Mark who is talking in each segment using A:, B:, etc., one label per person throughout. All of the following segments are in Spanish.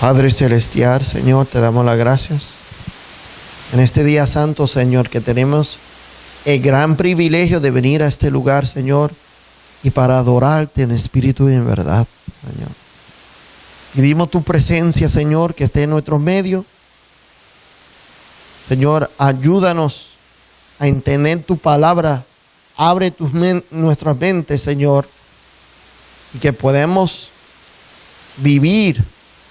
A: Padre Celestial, Señor, te damos las gracias. En este día santo, Señor, que tenemos el gran privilegio de venir a este lugar, Señor, y para adorarte en espíritu y en verdad, Señor. Pedimos tu presencia, Señor, que esté en nuestro medio. Señor, ayúdanos a entender tu palabra. Abre nuestras mentes, Señor, y que podamos vivir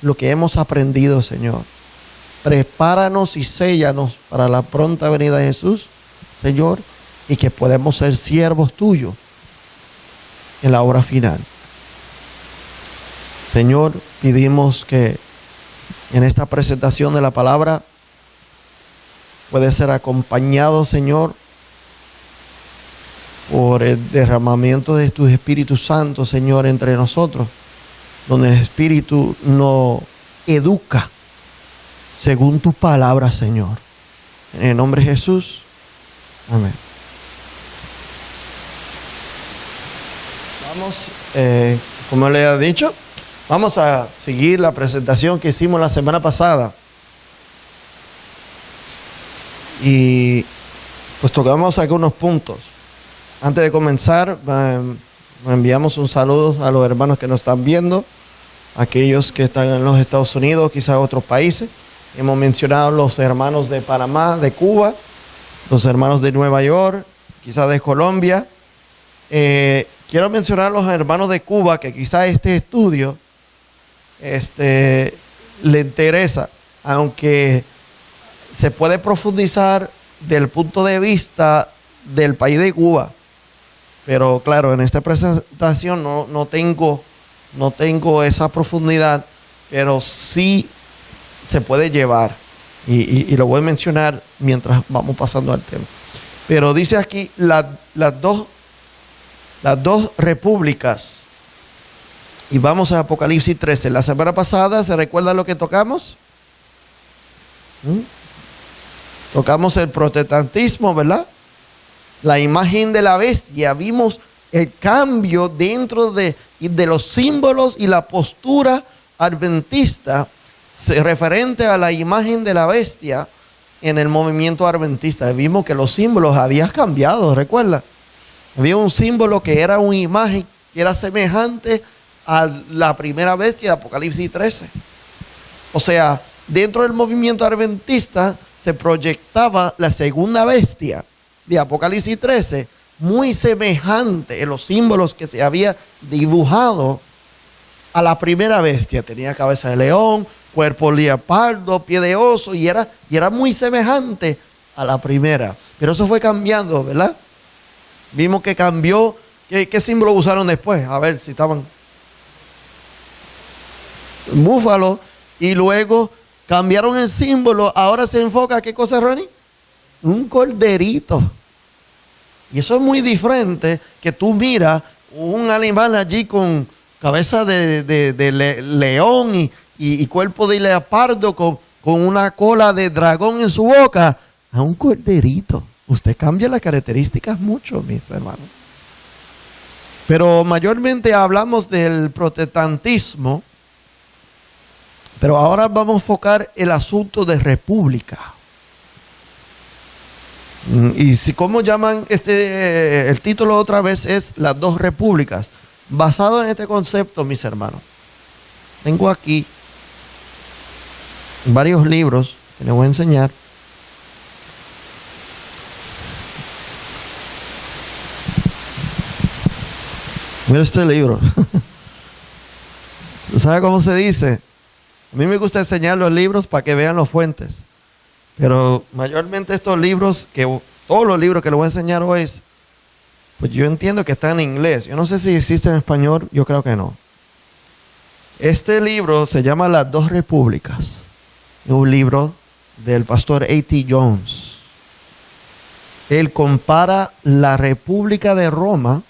A: lo que hemos aprendido, Señor. Prepáranos y séllanos para la pronta venida de Jesús, Señor, y que podamos ser siervos tuyos en la hora final. Señor, pedimos que en esta presentación de la palabra puede ser acompañado, Señor, por el derramamiento de tu Espíritu Santo, Señor, entre nosotros, donde el Espíritu nos educa según tu palabra, Señor. En el nombre de Jesús, amén. Vamos, como le he dicho, vamos a seguir la presentación que hicimos la semana pasada. Y pues tocamos algunos puntos. Antes de comenzar, enviamos un saludo a los hermanos que nos están viendo, aquellos que están en los Estados Unidos, quizás otros países. Hemos mencionado los hermanos de Panamá, de Cuba, los hermanos de Nueva York, quizás de Colombia. Quiero mencionar a los hermanos de Cuba, que quizás este estudio le interesa, aunque se puede profundizar del punto de vista del país de Cuba. Pero claro, en esta presentación no tengo esa profundidad, pero sí se puede llevar. Y lo voy a mencionar mientras vamos pasando al tema. Pero dice aquí las dos repúblicas. Y vamos a Apocalipsis 13. La semana pasada, ¿se recuerda lo que tocamos? Tocamos el protestantismo, ¿verdad? La imagen de la bestia. Vimos el cambio dentro de los símbolos y la postura adventista referente a la imagen de la bestia en el movimiento adventista. Vimos que los símbolos habían cambiado, ¿recuerda? Había un símbolo que era una imagen que era semejante a la primera bestia de Apocalipsis 13. O sea, dentro del movimiento adventista se proyectaba la segunda bestia de Apocalipsis 13, muy semejante en los símbolos que se había dibujado a la primera bestia. Tenía cabeza de león, cuerpo leopardo, pie de oso, y era muy semejante a la primera. Pero eso fue cambiando, ¿verdad? Vimos que cambió. ¿Qué símbolo usaron después? A ver si estaban. Búfalo. Y luego cambiaron el símbolo. Ahora se enfoca, ¿qué cosa, Ronnie? Un corderito. Y eso es muy diferente que tú miras un animal allí con cabeza de león y cuerpo de leopardo con una cola de dragón en su boca, a un corderito. Usted cambia las características mucho, mis hermanos. Pero mayormente hablamos del protestantismo, pero ahora vamos a enfocar el asunto de república. Y si cómo llaman el título otra vez es Las dos repúblicas. Basado en este concepto, mis hermanos, tengo aquí varios libros que les voy a enseñar. Mira este libro. ¿Sabe cómo se dice? A mí me gusta enseñar los libros para que vean las fuentes. Pero mayormente estos libros, todos los libros que les voy a enseñar hoy, pues yo entiendo que están en inglés. Yo no sé si existe en español, yo creo que no. Este libro se llama Las dos repúblicas. Es un libro del pastor A.T. Jones. Él compara la República de Roma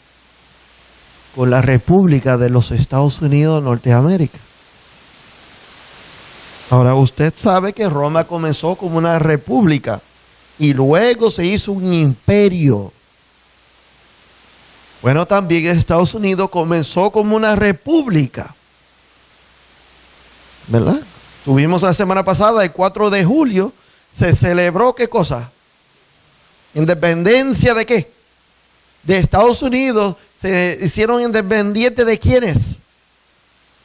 A: con la República de los Estados Unidos de Norteamérica. Ahora, usted sabe que Roma comenzó como una república y luego se hizo un imperio. Bueno, también Estados Unidos comenzó como una república, ¿verdad? Tuvimos la semana pasada, el 4 de julio, se celebró, ¿qué cosa? ¿Independencia de qué? De Estados Unidos. Se hicieron independientes ¿de quiénes?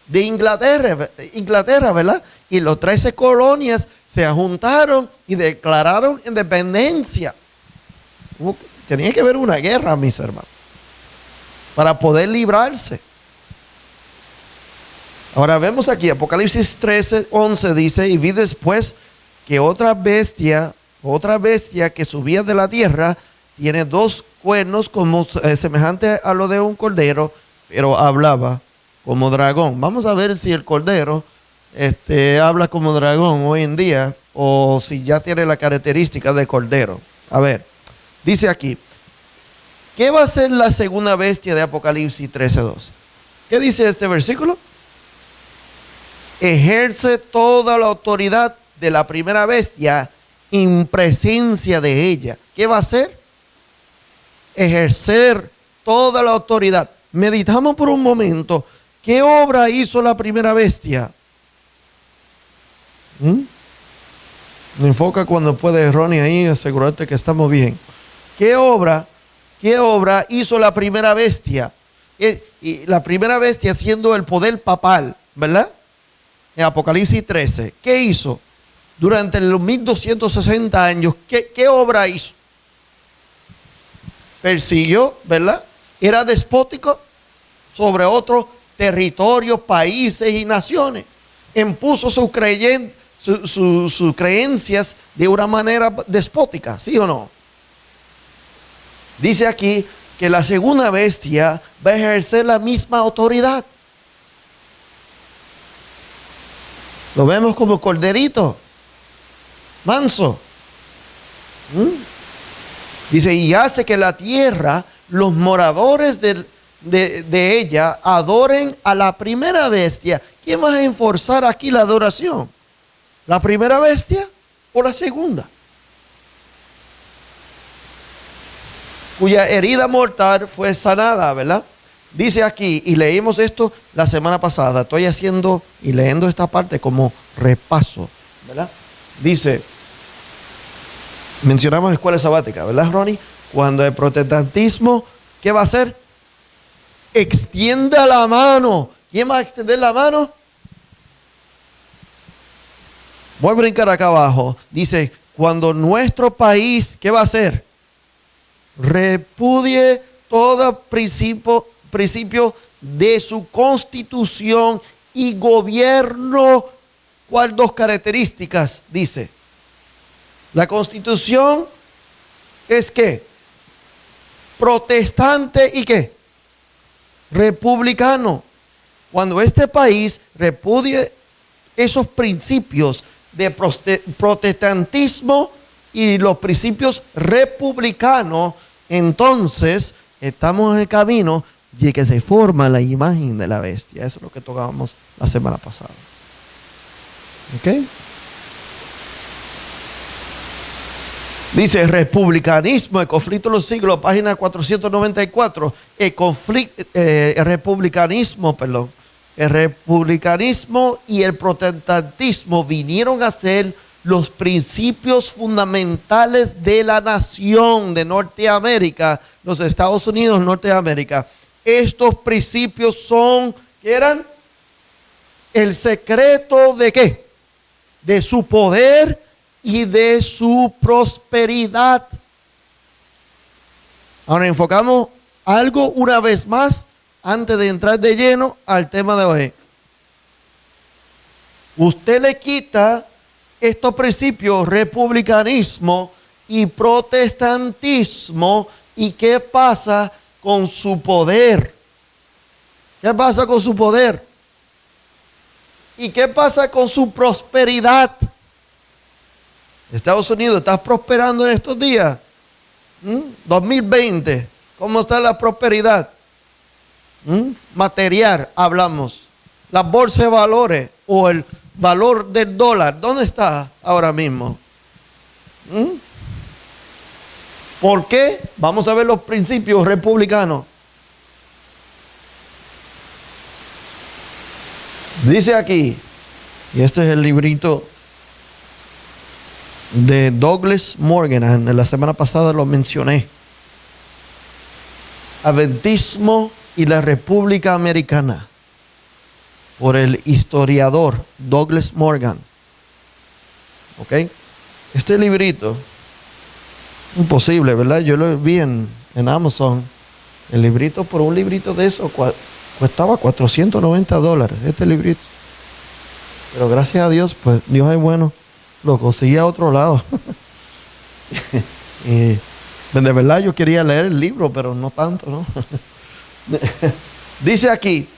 A: De Inglaterra, ¿verdad? Y los 13 colonias se juntaron y declararon independencia. Tenía que haber una guerra, mis hermanos, para poder librarse. Ahora vemos aquí, Apocalipsis 13:11 dice, y vi después que otra bestia que subía de la tierra, tiene 2 cuernos como semejante a lo de un cordero, pero hablaba como dragón. Vamos a ver si el cordero habla como dragón hoy en día, o si ya tiene la característica de cordero. A ver, dice aquí, ¿qué va a ser la segunda bestia de Apocalipsis 13:2? ¿Qué dice este versículo? Ejerce toda la autoridad de la primera bestia en presencia de ella. ¿Qué va a hacer? Ejercer toda la autoridad. Meditamos por un momento. ¿Qué obra hizo la primera bestia? Me enfoca cuando puede, Ronnie, ahí, asegurarte que estamos bien. ¿Qué obra hizo la primera bestia? Y la primera bestia siendo el poder papal, ¿verdad? En Apocalipsis 13. ¿Qué hizo? Durante los 1260 años, ¿qué obra hizo? Persiguió, ¿verdad? Era despótico sobre otros territorios, países y naciones. Impuso sus creencias de una manera despótica, ¿sí o no? Dice aquí que la segunda bestia va a ejercer la misma autoridad. Lo vemos como corderito, manso. Dice, y hace que la tierra, los moradores de ella, adoren a la primera bestia. ¿Quién va a enforzar aquí la adoración? ¿La primera bestia o la segunda? Cuya herida mortal fue sanada, ¿verdad? Dice aquí, y leímos esto la semana pasada, estoy haciendo y leyendo esta parte como repaso, ¿verdad? Dice, mencionamos escuela sabática, ¿verdad, Ronnie? Cuando el protestantismo, ¿qué va a hacer? Extienda la mano. ¿Quién va a extender la mano? Voy a brincar acá abajo. Dice, cuando nuestro país, ¿qué va a hacer? Repudie todo principio de su constitución y gobierno. ¿Cuál 2 características dice? La constitución es ¿qué? Protestante y ¿qué? Republicano. Cuando este país repudie esos principios de protestantismo y los principios republicanos, entonces estamos en el camino de que se forma la imagen de la bestia. Eso es lo que tocábamos la semana pasada. ¿Ok? Dice republicanismo, el conflicto de los siglos, página 494. El republicanismo y el protestantismo vinieron a ser los principios fundamentales de la nación de Norteamérica, los Estados Unidos, Norteamérica. Estos principios son, ¿qué eran? El secreto de ¿qué? De su poder y de su prosperidad. Ahora enfocamos algo una vez más antes de entrar de lleno al tema de hoy. Usted le quita estos principios, republicanismo y protestantismo, ¿y qué pasa con su poder? ¿Qué pasa con su poder? ¿Y qué pasa con su prosperidad? Estados Unidos está prosperando en estos días. 2020, ¿cómo está la prosperidad? Material, hablamos. La bolsa de valores o el valor del dólar, ¿dónde está ahora mismo? ¿Por qué? Vamos a ver los principios republicanos. Dice aquí, Y este es el librito de Douglas Morgan. La semana pasada lo mencioné. Adventismo y la República Americana, por el historiador Douglas Morgan. ¿Ok? Este librito, imposible, ¿verdad? Yo lo vi en Amazon. El librito, por un librito de eso, costaba $490, este librito. Pero gracias a Dios, pues Dios es bueno, lo conseguí a otro lado. Y de verdad yo quería leer el libro, pero no tanto, ¿no? Dice aquí,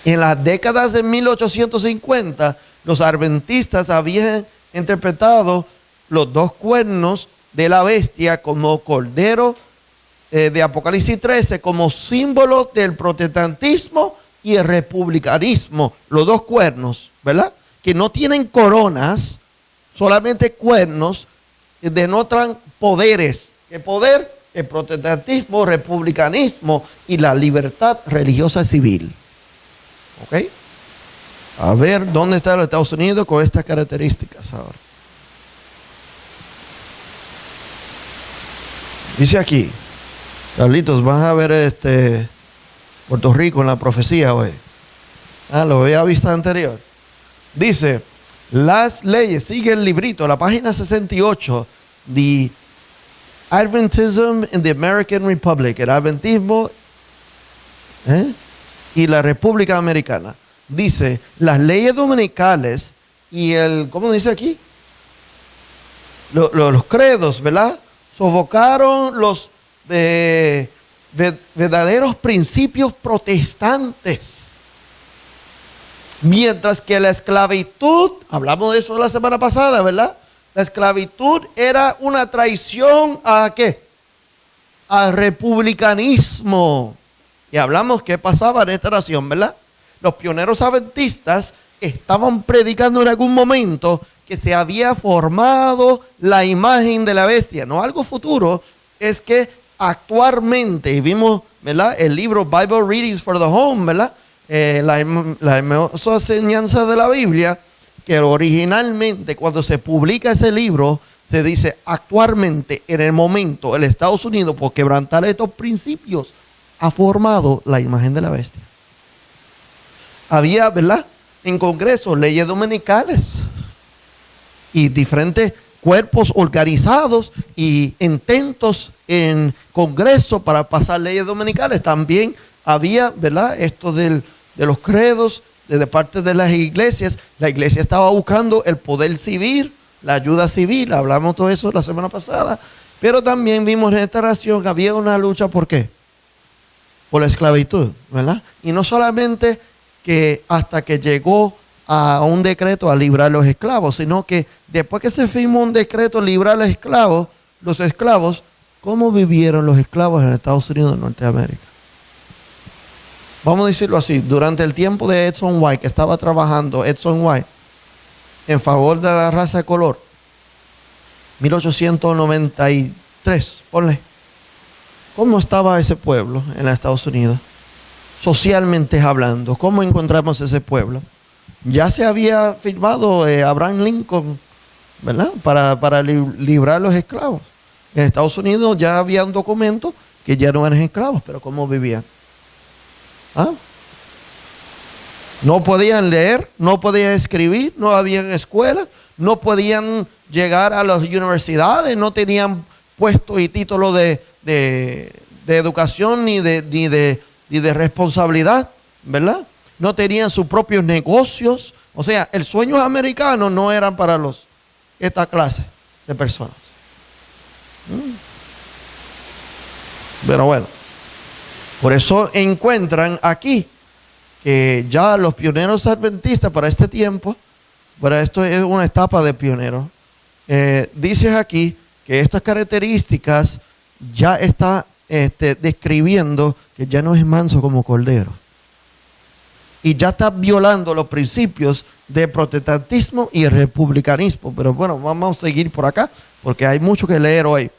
A: en las décadas de 1850, los adventistas habían interpretado los dos cuernos de la bestia como cordero de Apocalipsis 13 como símbolo del protestantismo y el republicanismo. Los dos cuernos, ¿verdad? Que no tienen coronas, solamente cuernos, denotan poderes. ¿Qué poder? El protestantismo, republicanismo y la libertad religiosa civil. ¿Ok? A ver, ¿dónde está los Estados Unidos con estas características ahora? Dice aquí, Carlitos, vas a ver Puerto Rico en la profecía hoy. Lo había visto anterior. Dice, las leyes, sigue el librito, la página 68, The Adventism in the American Republic, el adventismo y la República Americana. Dice, las leyes dominicales y ¿cómo dice aquí? Los credos, ¿verdad? Sofocaron los verdaderos principios protestantes. Mientras que la esclavitud, hablamos de eso la semana pasada, ¿verdad? La esclavitud era una traición ¿a qué? Al republicanismo. Y hablamos qué pasaba en esta nación, ¿verdad? Los pioneros adventistas estaban predicando en algún momento que se había formado la imagen de la bestia, no algo futuro, es que actualmente, y vimos, ¿verdad? El libro Bible Readings for the Home, ¿verdad? La hermosa enseñanza de la Biblia, que originalmente cuando se publica ese libro, se dice actualmente, en el momento, el Estados Unidos, por quebrantar estos principios, ha formado la imagen de la bestia. Había, ¿verdad? En Congreso, leyes dominicales y diferentes cuerpos organizados y intentos en Congreso para pasar leyes dominicales. También había, ¿verdad? Esto de los credos de parte de las iglesias. La iglesia estaba buscando el poder civil, la ayuda civil. Hablamos todo eso la semana pasada. Pero también vimos en esta nación que había una lucha, ¿por qué? Por la esclavitud, ¿verdad? Y no solamente que hasta que llegó a un decreto a librar a los esclavos, sino que después que se firmó un decreto a librar a los esclavos, ¿cómo vivieron los esclavos en Estados Unidos de Norteamérica? Vamos a decirlo así, durante el tiempo de Edson White, que estaba trabajando Edson White en favor de la raza de color, 1893, ponle, ¿cómo estaba ese pueblo en Estados Unidos? Socialmente hablando, ¿cómo encontramos ese pueblo? Ya se había firmado Abraham Lincoln, ¿verdad? Para librar a los esclavos. En Estados Unidos ya había un documento que ya no eran esclavos, pero ¿cómo vivían? No podían leer, no podían escribir, no había escuelas, no podían llegar a las universidades, no tenían puesto y título de educación ni de responsabilidad, ¿verdad? No tenían sus propios negocios. O sea, el sueño americano no eran para esta clase de personas. Pero bueno, por eso encuentran aquí que ya los pioneros adventistas para este tiempo, para esto es una etapa de pioneros, dice aquí que estas características ya está describiendo que ya no es manso como cordero. Y ya está violando los principios de protestantismo y republicanismo. Pero bueno, vamos a seguir por acá porque hay mucho que leer hoy.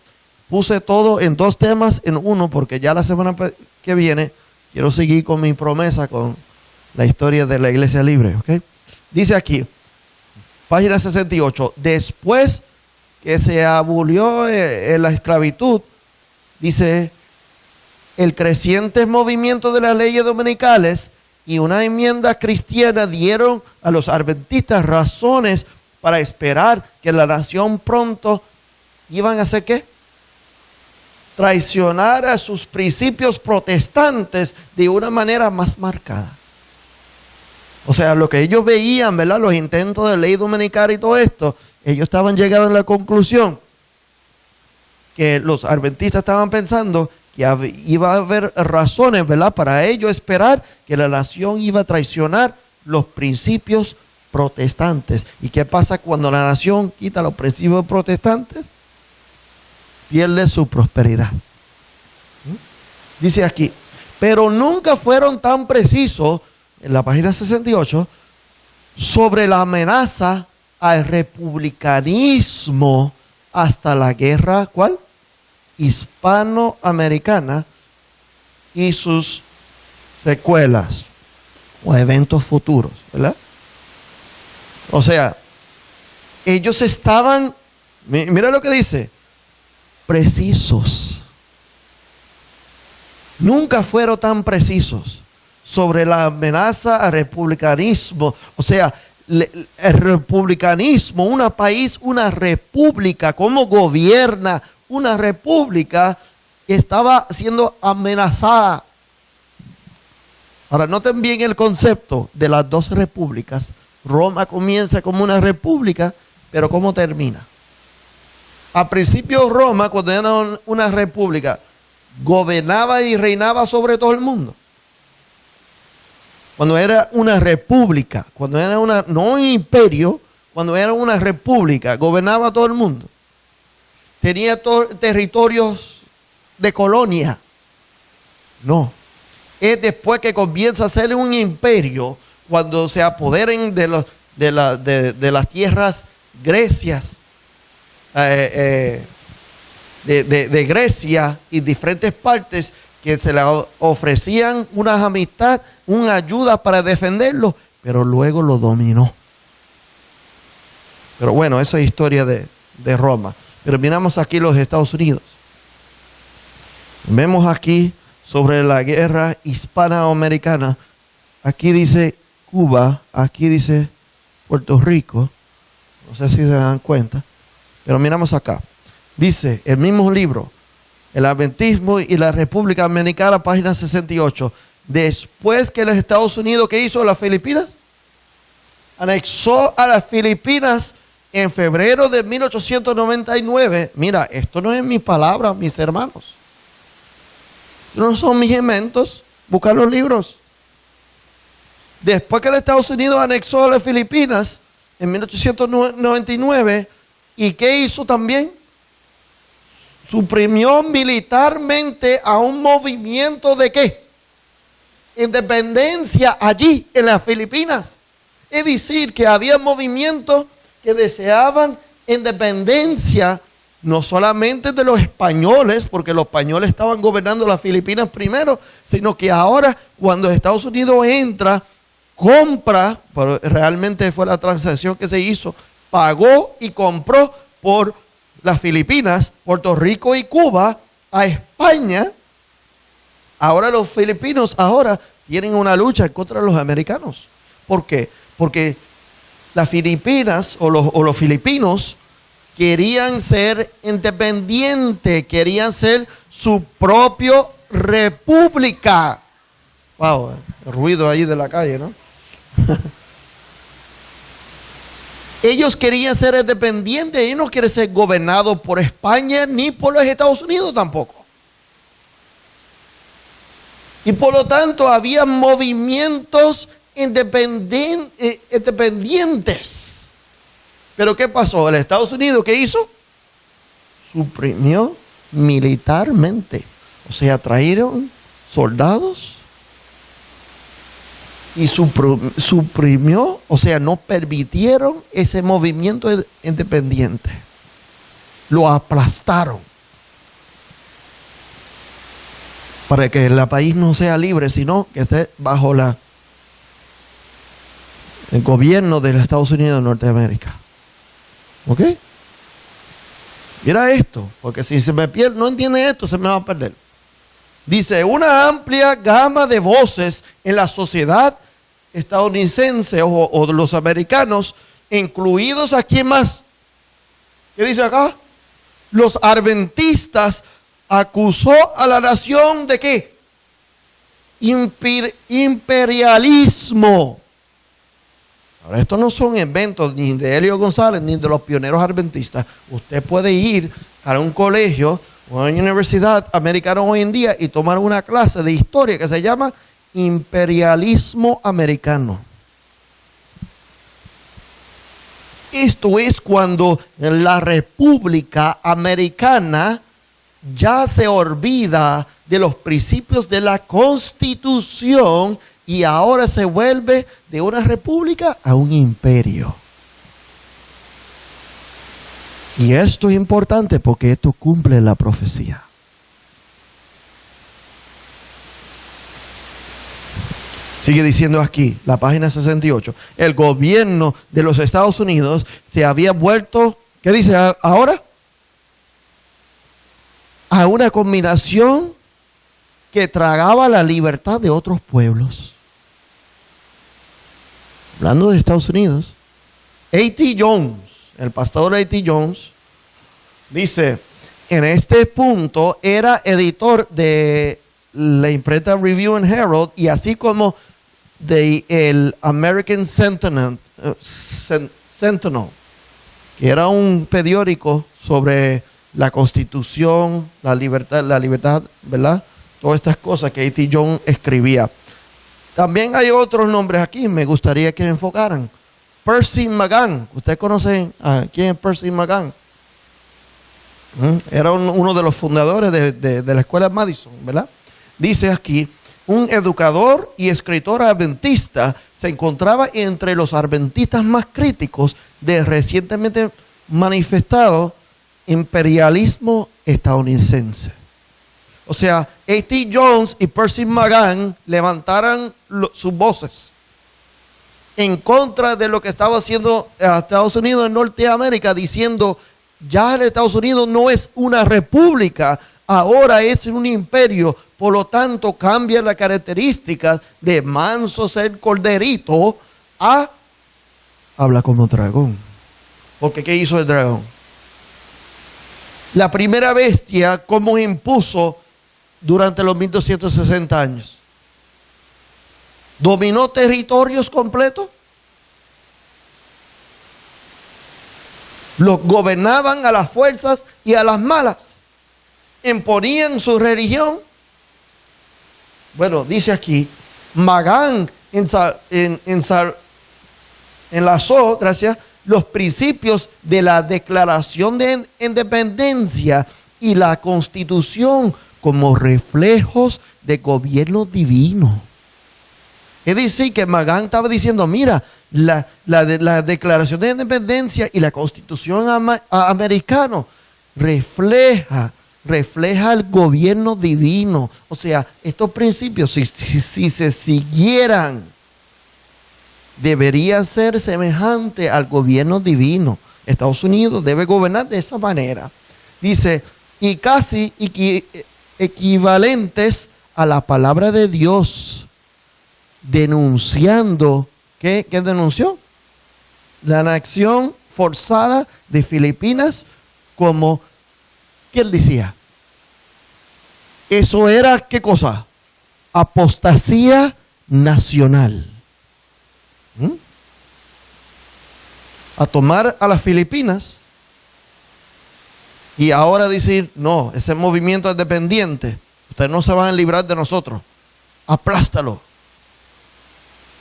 A: Puse todo en dos temas en uno porque ya la semana que viene quiero seguir con mi promesa con la historia de la Iglesia Libre. ¿Okay? Dice aquí, Página 68. Después que se abolió la esclavitud, dice, el creciente movimiento de las leyes dominicales y una enmienda cristiana dieron a los adventistas razones para esperar que la nación pronto iban a hacer ¿qué? Traicionar a sus principios protestantes de una manera más marcada. O sea, lo que ellos veían, ¿verdad? Los intentos de ley dominical y todo esto, ellos estaban llegando a la conclusión que los adventistas estaban pensando que iba a haber razones, ¿verdad? Para ellos esperar que la nación iba a traicionar los principios protestantes. ¿Y qué pasa cuando la nación quita los principios protestantes? Pierde su prosperidad. Dice aquí, pero nunca fueron tan precisos, en la página 68, sobre la amenaza al republicanismo hasta la guerra, ¿cuál? Hispanoamericana y sus secuelas o eventos futuros, ¿verdad? O sea, ellos estaban, mira lo que dice, precisos. Nunca fueron tan precisos sobre la amenaza al republicanismo. O sea, el republicanismo, un país, una república, cómo gobierna una república, estaba siendo amenazada. Ahora, noten bien el concepto de las dos repúblicas. Roma comienza como una república, pero ¿cómo termina? A principio Roma, cuando era una república, gobernaba y reinaba sobre todo el mundo. Cuando era una república, cuando era no un imperio, cuando era una república, gobernaba todo el mundo. Tenía territorios de colonia. No. Es después que comienza a ser un imperio, cuando se apoderen de las tierras grecias, de Grecia y diferentes partes, que se le ofrecían unas amistad, una ayuda para defenderlo, pero luego lo dominó. Pero bueno, esa es historia de Roma. Pero miramos aquí los Estados Unidos. Vemos aquí sobre la guerra hispanoamericana. Aquí dice Cuba, aquí dice Puerto Rico. No sé si se dan cuenta. Pero miramos acá. Dice el mismo libro, El Adventismo y la República Dominicana, página 68. Después que los Estados Unidos, ¿qué hizo? Las Filipinas. Anexó a las Filipinas en febrero de 1899. Mira, esto no es mi palabra, mis hermanos. No son mis inventos. Buscar los libros. Después que los Estados Unidos anexó a las Filipinas en 1899, ¿y qué hizo también? Suprimió militarmente a un movimiento de ¿qué? Independencia allí en las Filipinas. Es decir, que había movimientos que deseaban independencia, no solamente de los españoles, porque los españoles estaban gobernando las Filipinas primero, sino que ahora cuando Estados Unidos entra, compra, pero realmente fue la transacción que se hizo, pagó y compró por las Filipinas, Puerto Rico y Cuba a España. Ahora los filipinos tienen una lucha contra los americanos. ¿Por qué? Porque las Filipinas o los filipinos querían ser independientes, querían ser su propia república. Wow, el ruido ahí de la calle, ¿no? Ellos querían ser independientes, ellos no quieren ser gobernados por España ni por los Estados Unidos tampoco. Y por lo tanto había movimientos independientes. Pero ¿qué pasó? El Estados Unidos, ¿qué hizo? Suprimió militarmente. O sea, trajeron soldados y suprimió, o sea, no permitieron ese movimiento independiente. Lo aplastaron. Para que el país no sea libre, sino que esté bajo El gobierno de los Estados Unidos de Norteamérica. ¿Ok? Mira esto, porque si se me pierde, no entiende esto, se me va a perder. Dice, una amplia gama de voces en la sociedad estadounidense o de los americanos, incluidos aquí más. ¿Qué dice acá? Los adventistas acusó a la nación de ¿qué? Imperialismo. Ahora, estos no son inventos ni de Helio González ni de los pioneros adventistas. Usted puede ir a un colegio o a una universidad americana hoy en día y tomar una clase de historia que se llama imperialismo americano. Esto es cuando la República Americana ya se olvida de los principios de la Constitución y ahora se vuelve de una república a un imperio. Y esto es importante porque esto cumple la profecía. Sigue diciendo aquí, la página 68, el gobierno de los Estados Unidos se había vuelto, ¿qué dice ahora? A una combinación que tragaba la libertad de otros pueblos. Hablando de Estados Unidos, A.T. Jones, el pastor A.T. Jones, dice, en este punto era editor de la imprenta Review and Herald y así como de el American Sentinel, que era un periódico sobre la Constitución, la libertad, ¿verdad? Todas estas cosas que A.T. Jones escribía. También hay otros nombres aquí, me gustaría que enfocaran. Percy Magan, ¿ustedes conocen a quién es Percy Magan? Era uno de los fundadores de la escuela Madison, ¿verdad? Dice aquí, un educador y escritor adventista, se encontraba entre los adventistas más críticos del recientemente manifestado imperialismo estadounidense. O sea, A.T. Jones y Percy Magan levantaron sus voces en contra de lo que estaba haciendo Estados Unidos en Norteamérica, diciendo, ya el Estados Unidos no es una república, ahora es un imperio, por lo tanto cambia la característica de manso ser corderito a habla como dragón. Porque ¿qué hizo el dragón? La primera bestia, ¿cómo impuso durante los 1260 años? ¿Dominó territorios completos? Los gobernaban a las fuerzas y a las malas. Imponían su religión. Bueno, dice aquí, Magan enlazó, gracias, los principios de la Declaración de Independencia y la Constitución como reflejos de gobierno divino. Es decir, que Magan estaba diciendo, mira, la Declaración de Independencia y la Constitución americana refleja el gobierno divino. O sea, estos principios, si se siguieran, debería ser semejante al gobierno divino. Estados Unidos debe gobernar de esa manera. Dice, y casi equivalentes a la palabra de Dios, denunciando, ¿qué denunció? La anexión forzada de Filipinas como, ¿qué él decía? Eso era, ¿qué cosa? Apostasía nacional. A tomar a las Filipinas y ahora decir, no, ese movimiento es dependiente, ustedes no se van a librar de nosotros, aplástalo.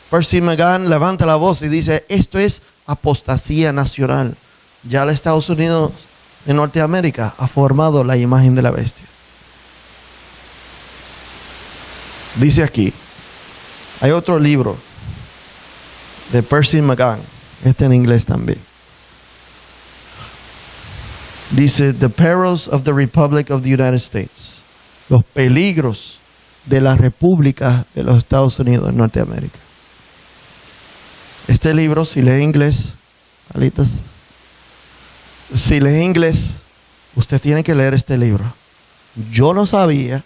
A: Percy Magan levanta la voz y dice, esto es apostasía nacional. Ya los Estados Unidos de Norteamérica ha formado la imagen de la bestia. Dice aquí, hay otro libro de Percy Magan, en inglés también. Dice, The Perils of the Republic of the United States. Los peligros de la República de los Estados Unidos de Norteamérica. Este libro, si lee inglés, Alitas, si lee inglés, usted tiene que leer este libro. Yo no sabía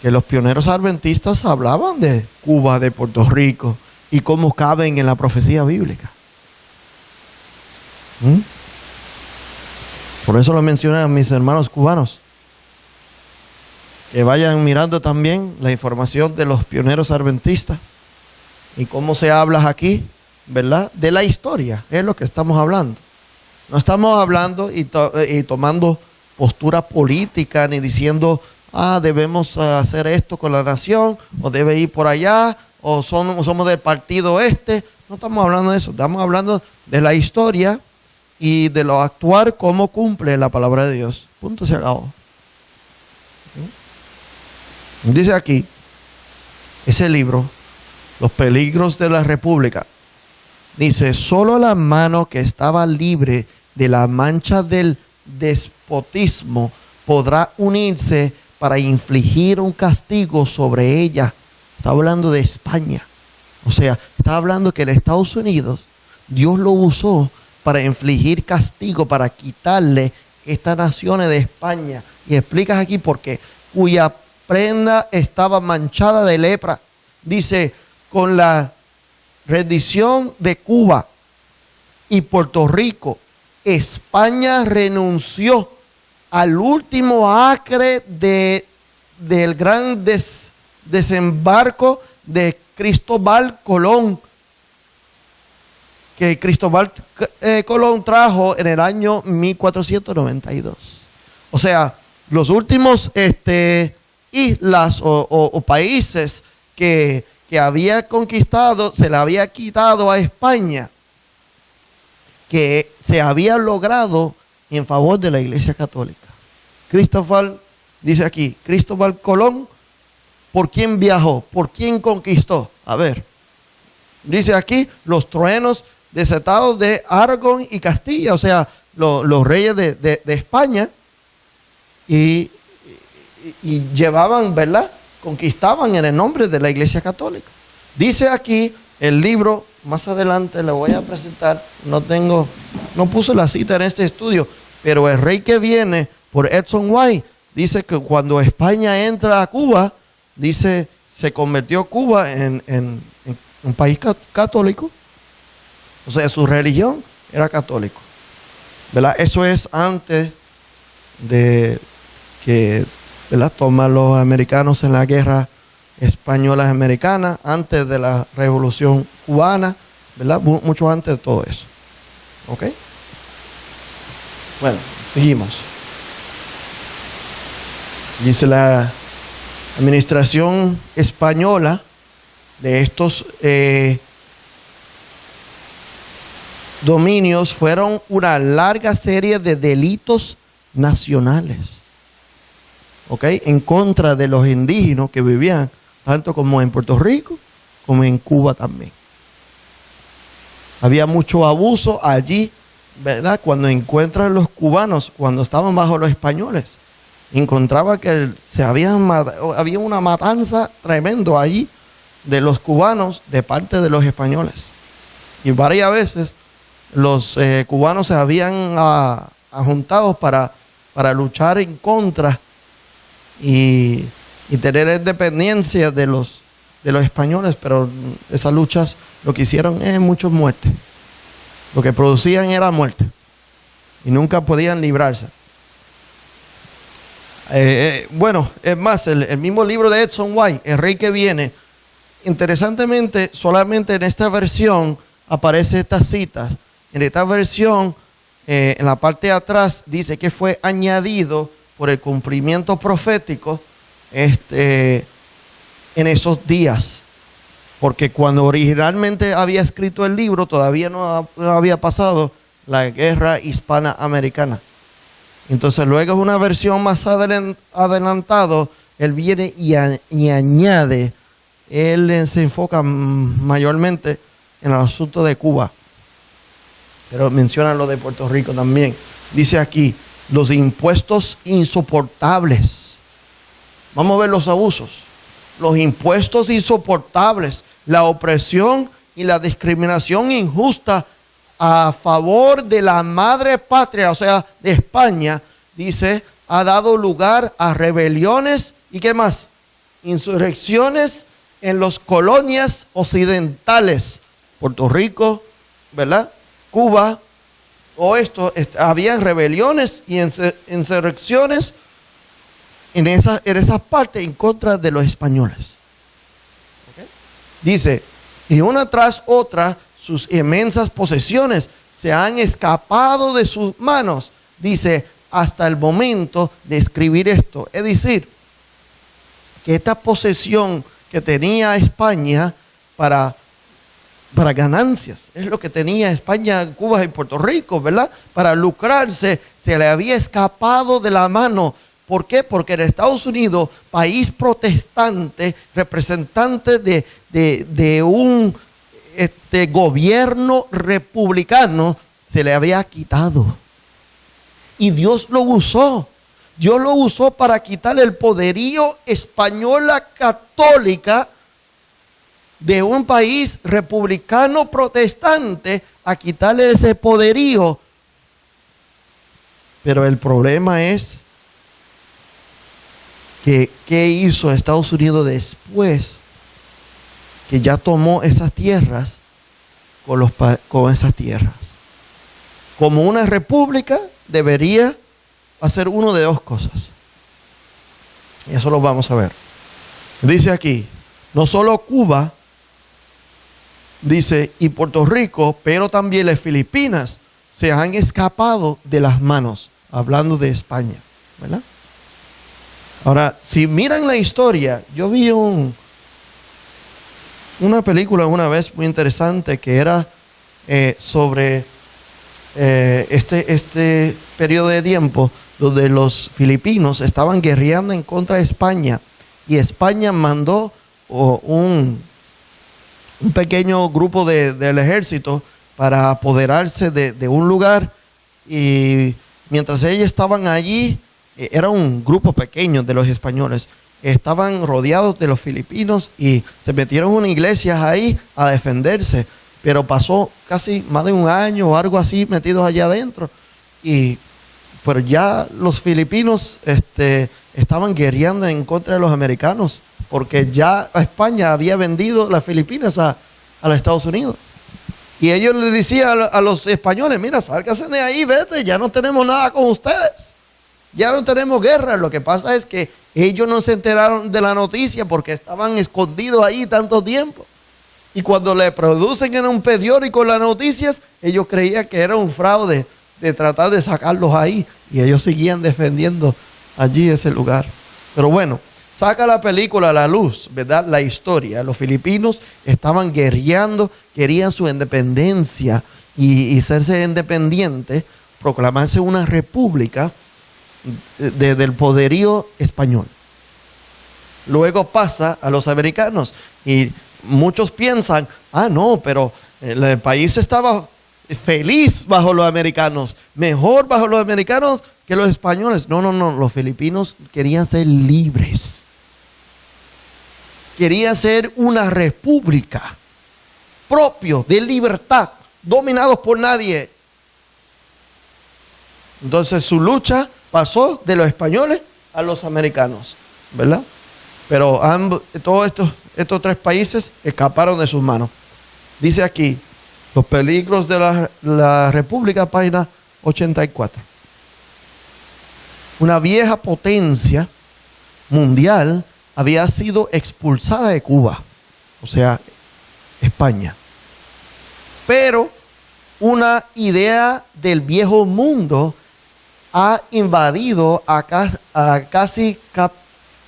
A: que los pioneros adventistas hablaban de Cuba, de Puerto Rico y cómo caben en la profecía bíblica. Por eso lo mencionan a mis hermanos cubanos, que vayan mirando también la información de los pioneros adventistas y cómo se habla aquí, ¿verdad? De la historia, es lo que estamos hablando. No estamos hablando y tomando postura política, ni diciendo, debemos hacer esto con la nación, o debe ir por allá, o somos del partido este. No estamos hablando de eso, estamos hablando de la historia y de lo actuar como cumple la palabra de Dios. Punto, se acabó. Dice aquí, ese libro, Los peligros de la República, dice, solo la mano que estaba libre de la mancha del despotismo podrá unirse para infligir un castigo sobre ella. Está hablando de España. O sea, está hablando que en Estados Unidos Dios lo usó para infligir castigo, para quitarle estas naciones de España. Y explicas aquí por qué. Cuya prenda estaba manchada de lepra. Dice, con la rendición de Cuba y Puerto Rico, España renunció al último acre del gran desembarco de Cristóbal Colón, que Cristóbal Colón trajo en el año 1492. O sea, los últimos islas o países que había conquistado, se le había quitado a España, que se había logrado en favor de la Iglesia Católica. Dice aquí, Cristóbal Colón, ¿por quién viajó? ¿Por quién conquistó? A ver, dice aquí, los truenos desatados de Aragón y Castilla, o sea, los reyes de España, y llevaban, ¿verdad? Conquistaban en el nombre de la Iglesia Católica. Dice aquí el libro, más adelante le voy a presentar, no puse la cita en este estudio, pero El Rey que Viene, por Edson White, dice que cuando España entra a Cuba, dice, se convirtió Cuba en un país católico. O sea, su religión era católico, ¿verdad? Eso es antes de que, ¿verdad?, toman los americanos en la guerra española americana, antes de la revolución cubana, ¿verdad? Mucho antes de todo eso. ¿Ok? Bueno, seguimos. Dice la administración española de estos dominios fueron una larga serie de delitos nacionales, ¿ok?, en contra de los indígenas que vivían tanto como en Puerto Rico como en Cuba también. Había mucho abuso allí, ¿verdad? Cuando encuentran los cubanos, cuando estaban bajo los españoles, encontraba que había una matanza tremendo allí de los cubanos de parte de los españoles. Y varias veces los cubanos se habían juntado para luchar en contra y tener independencia de los españoles, pero esas luchas lo que hicieron es muchas muertes. Lo que producían era muerte y nunca podían librarse. Bueno, es más, el mismo libro de Edson White, El Rey que Viene, interesantemente, solamente en esta versión aparecen estas citas. En esta versión, en la parte de atrás, dice que fue añadido por el cumplimiento profético en esos días. Porque cuando originalmente había escrito el libro, todavía no había pasado la guerra hispanoamericana. Entonces luego es una versión más adelantado, él viene y añade, él se enfoca mayormente en el asunto de Cuba, pero menciona lo de Puerto Rico también. Dice aquí, los impuestos insoportables. Vamos a ver los abusos. Los impuestos insoportables, la opresión y la discriminación injusta a favor de la madre patria, o sea, de España, dice, ha dado lugar a rebeliones y ¿qué más? Insurrecciones en las colonias occidentales, Puerto Rico, ¿verdad? Cuba, o esto, habían rebeliones y insurrecciones en esas partes en contra de los españoles. ¿Okay? Dice, y una tras otra, sus inmensas posesiones se han escapado de sus manos, dice, hasta el momento de escribir esto. Es decir, que esta posesión que tenía España para ganancias, es lo que tenía España, Cuba y Puerto Rico, ¿verdad? Para lucrarse, se le había escapado de la mano. ¿Por qué? Porque en Estados Unidos, país protestante, representante de un gobierno republicano, se le había quitado. Y Dios lo usó. Dios lo usó para quitar el poderío española católica de un país republicano protestante, a quitarle ese poderío. Pero el problema es que ¿qué hizo Estados Unidos después que ya tomó esas tierras con esas tierras? Como una república debería hacer uno de dos cosas. Y eso lo vamos a ver. Dice aquí, no solo Cuba, dice, y Puerto Rico, pero también las Filipinas se han escapado de las manos, hablando de España, ¿verdad? Ahora, si miran la historia, yo vi una película una vez muy interesante que era sobre este periodo de tiempo donde los filipinos estaban guerreando en contra de España y España mandó un pequeño grupo del ejército para apoderarse de un lugar, y mientras ellos estaban allí, era un grupo pequeño de los españoles, estaban rodeados de los filipinos y se metieron en una iglesia ahí a defenderse, pero pasó casi más de un año o algo así metidos allá adentro, pero ya los filipinos estaban guerreando en contra de los americanos, porque ya España había vendido las Filipinas a los Estados Unidos. Y ellos le decían a los españoles, mira, sálganse de ahí, vete, ya no tenemos nada con ustedes. Ya no tenemos guerra. Lo que pasa es que ellos no se enteraron de la noticia porque estaban escondidos ahí tanto tiempo. Y cuando le producen en un periódico las noticias, ellos creían que era un fraude de tratar de sacarlos ahí. Y ellos seguían defendiendo allí ese lugar. Pero bueno, saca la película a la luz, ¿verdad? La historia. Los filipinos estaban guerreando, querían su independencia y serse independientes, proclamarse una república del poderío español. Luego pasa a los americanos y muchos piensan, no, pero el país estaba feliz bajo los americanos, mejor bajo los americanos que los españoles. No, los filipinos querían ser libres. Querían ser una república propio de libertad, dominados por nadie. Entonces su lucha pasó de los españoles a los americanos, ¿verdad? Pero todos estos tres países escaparon de sus manos. Dice aquí, los peligros de la República, página 84. Una vieja potencia mundial había sido expulsada de Cuba, o sea, España. Pero una idea del viejo mundo ha invadido, casi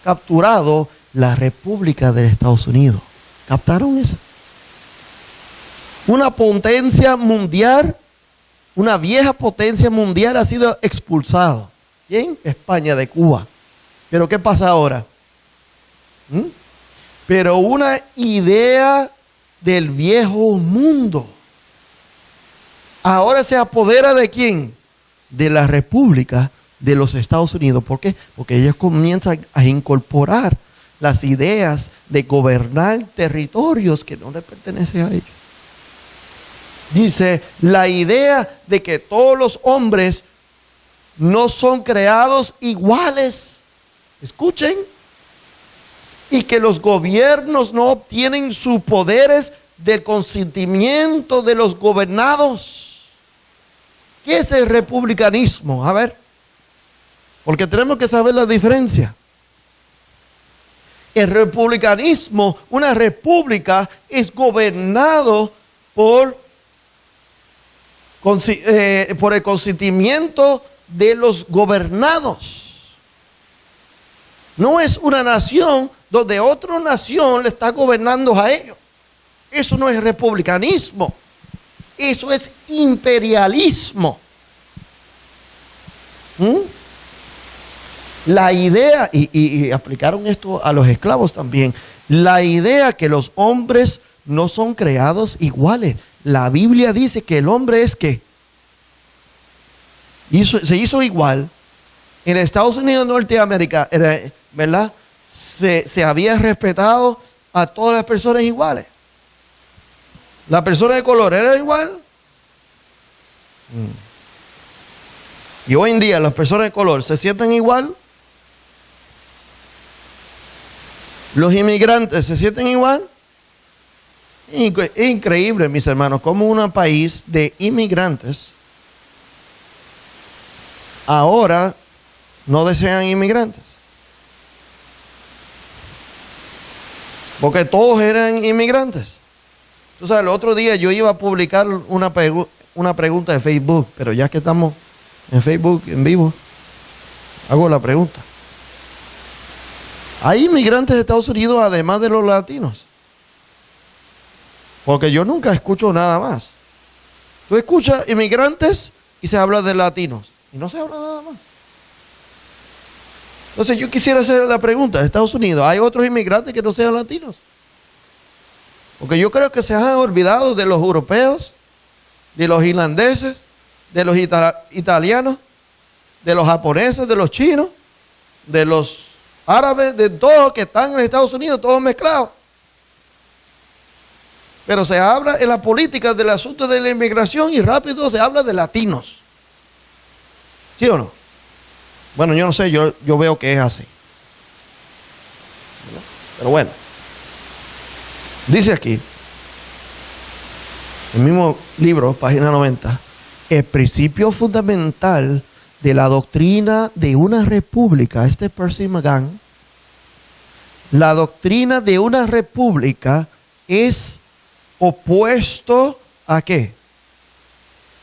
A: capturado la República de Estados Unidos. ¿Captaron eso? Una potencia mundial, una vieja potencia mundial ha sido expulsado. ¿Quién? España, de Cuba. ¿Pero qué pasa ahora? Pero una idea del viejo mundo ahora se apodera ¿de quién? De la República de los Estados Unidos. ¿Por qué? Porque ellos comienzan a incorporar las ideas de gobernar territorios que no le pertenecen a ellos. Dice, la idea de que todos los hombres no son creados iguales. Escuchen. Y que los gobiernos no obtienen sus poderes del consentimiento de los gobernados. ¿Qué es el republicanismo? A ver, porque tenemos que saber la diferencia. El republicanismo, una república, es gobernado por el consentimiento de los gobernados. No es una nación donde otra nación le está gobernando a ellos. Eso no es republicanismo. Eso es imperialismo. La idea, y aplicaron esto a los esclavos también, la idea que los hombres no son creados iguales. La Biblia dice que el hombre es que se hizo igual. En Estados Unidos, Norteamérica, ¿verdad? Se había respetado a todas las personas iguales. La persona de color era igual. Y hoy en día las personas de color se sienten igual. Los inmigrantes se sienten igual. Increíble, mis hermanos, como un país de inmigrantes ahora no desean inmigrantes. Porque todos eran inmigrantes. Tú sabes, el otro día yo iba a publicar una pregunta de Facebook, pero ya que estamos en Facebook en vivo, hago la pregunta. ¿Hay inmigrantes de Estados Unidos además de los latinos? Porque yo nunca escucho nada más. Tú escuchas inmigrantes y se habla de latinos. Y no se habla nada más. Entonces yo quisiera hacer la pregunta. ¿En Estados Unidos hay otros inmigrantes que no sean latinos? Porque yo creo que se han olvidado de los europeos, de los irlandeses, de los italianos, de los japoneses, de los chinos, de los árabes, de todos que están en Estados Unidos, todos mezclados. Pero se habla en la política del asunto de la inmigración y rápido se habla de latinos. ¿Sí o no? Bueno, yo no sé, yo veo que es así. Pero bueno. Dice aquí, el mismo libro, página 90, el principio fundamental de la doctrina de una república, este es Percy McGann, la doctrina de una república es opuesto ¿a qué?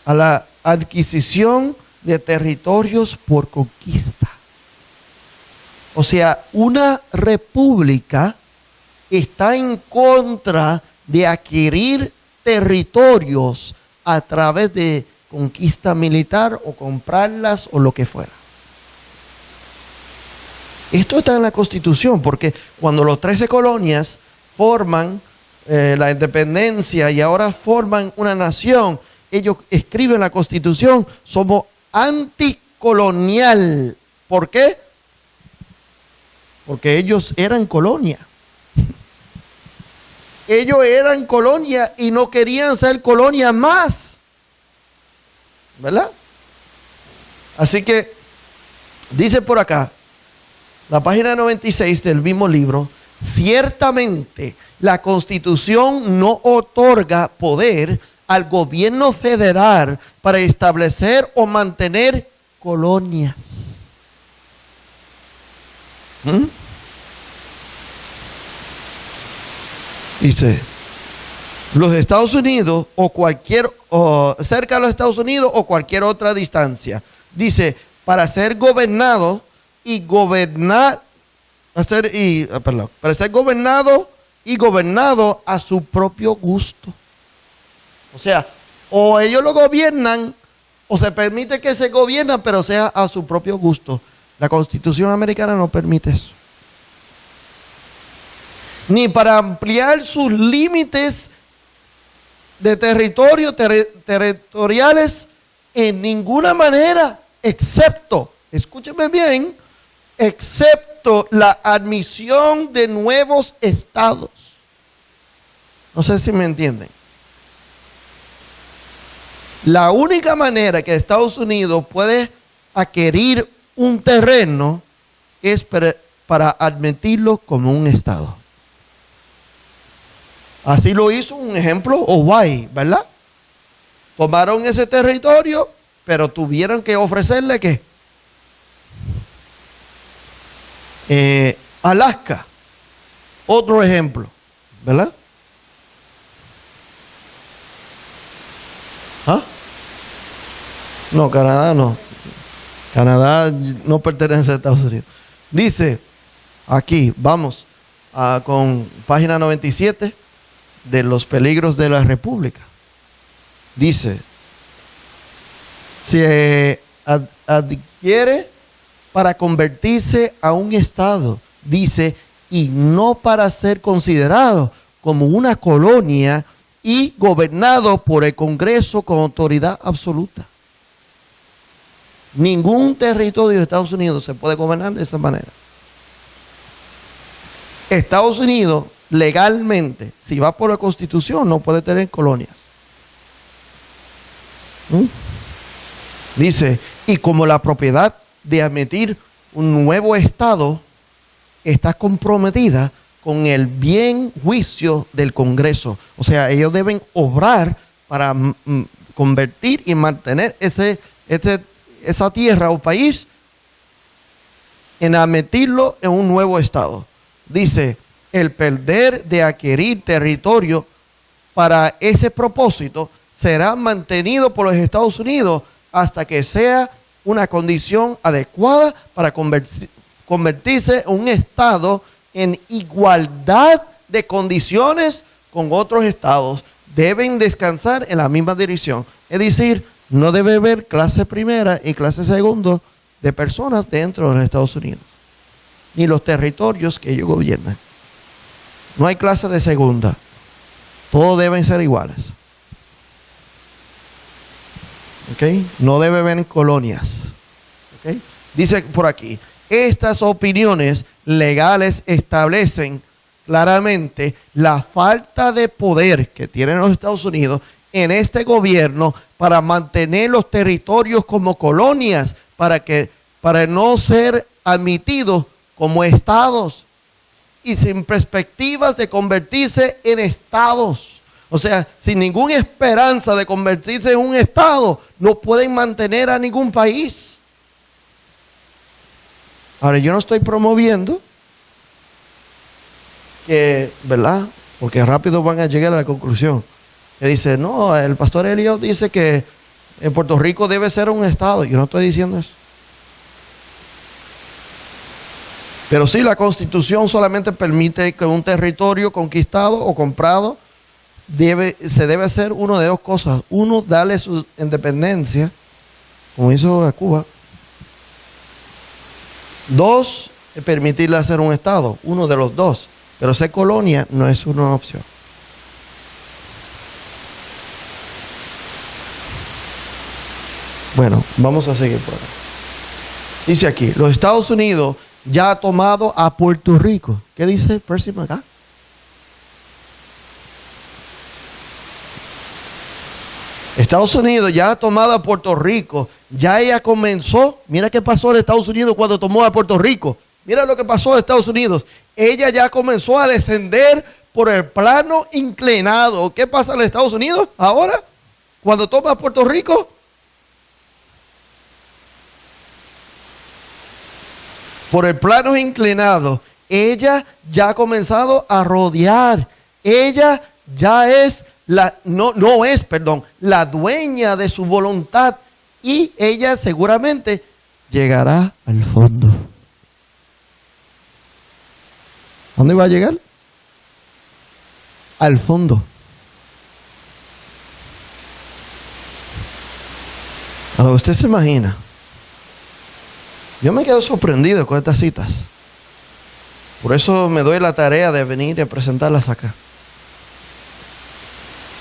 A: A la adquisición de territorios por conquista. O sea, una república está en contra de adquirir territorios a través de conquista militar o comprarlas o lo que fuera. Esto está en la Constitución, porque cuando los 13 colonias forman la independencia y ahora forman una nación, ellos escriben la Constitución, somos anticolonial. ¿Por qué? Porque ellos eran colonia. Ellos eran colonia y no querían ser colonia más. ¿Verdad? Así que dice por acá, la página 96 del mismo libro, ciertamente la Constitución no otorga poder al gobierno federal para establecer o mantener colonias. Dice, los Estados Unidos o cerca de los Estados Unidos o cualquier otra distancia. Dice, para ser gobernado y gobernar, para ser gobernado y gobernado a su propio gusto. O sea, o ellos lo gobiernan o se permite que se gobiernen, pero sea a su propio gusto. La Constitución americana no permite eso. Ni para ampliar sus límites de territorio, territoriales, en ninguna manera, excepto, escúcheme bien, excepto la admisión de nuevos estados. No sé si me entienden. La única manera que Estados Unidos puede adquirir un terreno es para admitirlo como un estado. Así lo hizo, un ejemplo, Hawaii, ¿verdad? Tomaron ese territorio, pero tuvieron que ofrecerle ¿qué? Alaska, otro ejemplo, ¿verdad? ¿Ah? No, Canadá no. Canadá no pertenece a Estados Unidos. Dice aquí, vamos con página 97 de los peligros de la República. Dice, se adquiere para convertirse a un estado, dice, y no para ser considerado como una colonia y gobernado por el Congreso con autoridad absoluta. Ningún territorio de Estados Unidos se puede gobernar de esa manera. Estados Unidos legalmente, si va por la Constitución, no puede tener colonias. Dice, y como la propiedad de admitir un nuevo estado está comprometida con el bien juicio del Congreso. O sea, ellos deben obrar para convertir y mantener esa tierra o país en admitirlo en un nuevo estado. Dice, el perder de adquirir territorio para ese propósito será mantenido por los Estados Unidos hasta que sea una condición adecuada para convertirse en un estado en igualdad de condiciones con otros estados. Deben descansar en la misma dirección. Es decir, no debe haber clase primera y clase segunda de personas dentro de los Estados Unidos, ni los territorios que ellos gobiernan. No hay clase de segunda. Todos deben ser iguales. ¿Okay? No debe haber colonias. ¿Okay? Dice por aquí, estas opiniones legales establecen claramente la falta de poder que tienen los Estados Unidos en este gobierno para mantener los territorios como colonias, para no ser admitidos como estados y sin perspectivas de convertirse en estados. O sea, sin ninguna esperanza de convertirse en un estado, no pueden mantener a ningún país. Ahora, yo no estoy promoviendo que, ¿verdad? Porque rápido van a llegar a la conclusión. Que dice, no, el pastor Elliot dice que en Puerto Rico debe ser un estado. Yo no estoy diciendo eso. Pero sí, la Constitución solamente permite que un territorio conquistado o comprado se debe hacer uno de dos cosas. Uno, darle su independencia, como hizo a Cuba. Dos, permitirle hacer un estado. Uno de los dos. Pero ser colonia no es una opción. Bueno, vamos a seguir por acá. Dice aquí, los Estados Unidos ya ha tomado a Puerto Rico. ¿Qué dice el próximo acá? Estados Unidos ya ha tomado a Puerto Rico. Ya ella comenzó. Mira qué pasó en Estados Unidos cuando tomó a Puerto Rico. Mira lo que pasó en Estados Unidos. Ella ya comenzó a descender por el plano inclinado. ¿Qué pasa en Estados Unidos ahora? Cuando toma a Puerto Rico. Por el plano inclinado. Ella ya ha comenzado a rodear. Ella ya es la dueña de su voluntad, y ella seguramente llegará al fondo. ¿Dónde va a llegar? Al fondo. Ahora usted se imagina. Yo me quedo sorprendido con estas citas. Por eso me doy la tarea de venir y presentarlas acá.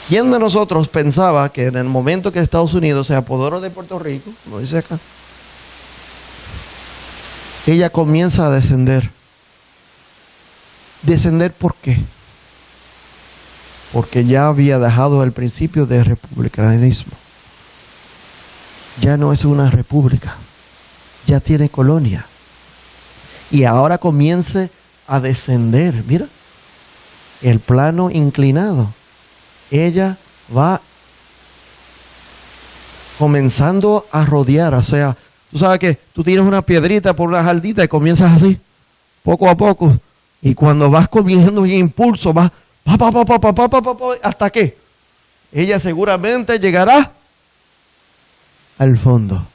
A: ¿Quién de nosotros pensaba que en el momento que Estados Unidos se apoderó de Puerto Rico, lo dice acá, ella comienza a descender? ¿Descender por qué? Porque ya había dejado el principio de republicanismo. ya no es una república, ya tiene colonia. Y ahora comience a descender, mira, el plano inclinado. Ella va comenzando a rodear, o sea, tú sabes que tú tienes una piedrita por una jardita y comienzas así, poco a poco, y cuando vas comiendo en impulso, vas hasta que ella seguramente llegará al fondo.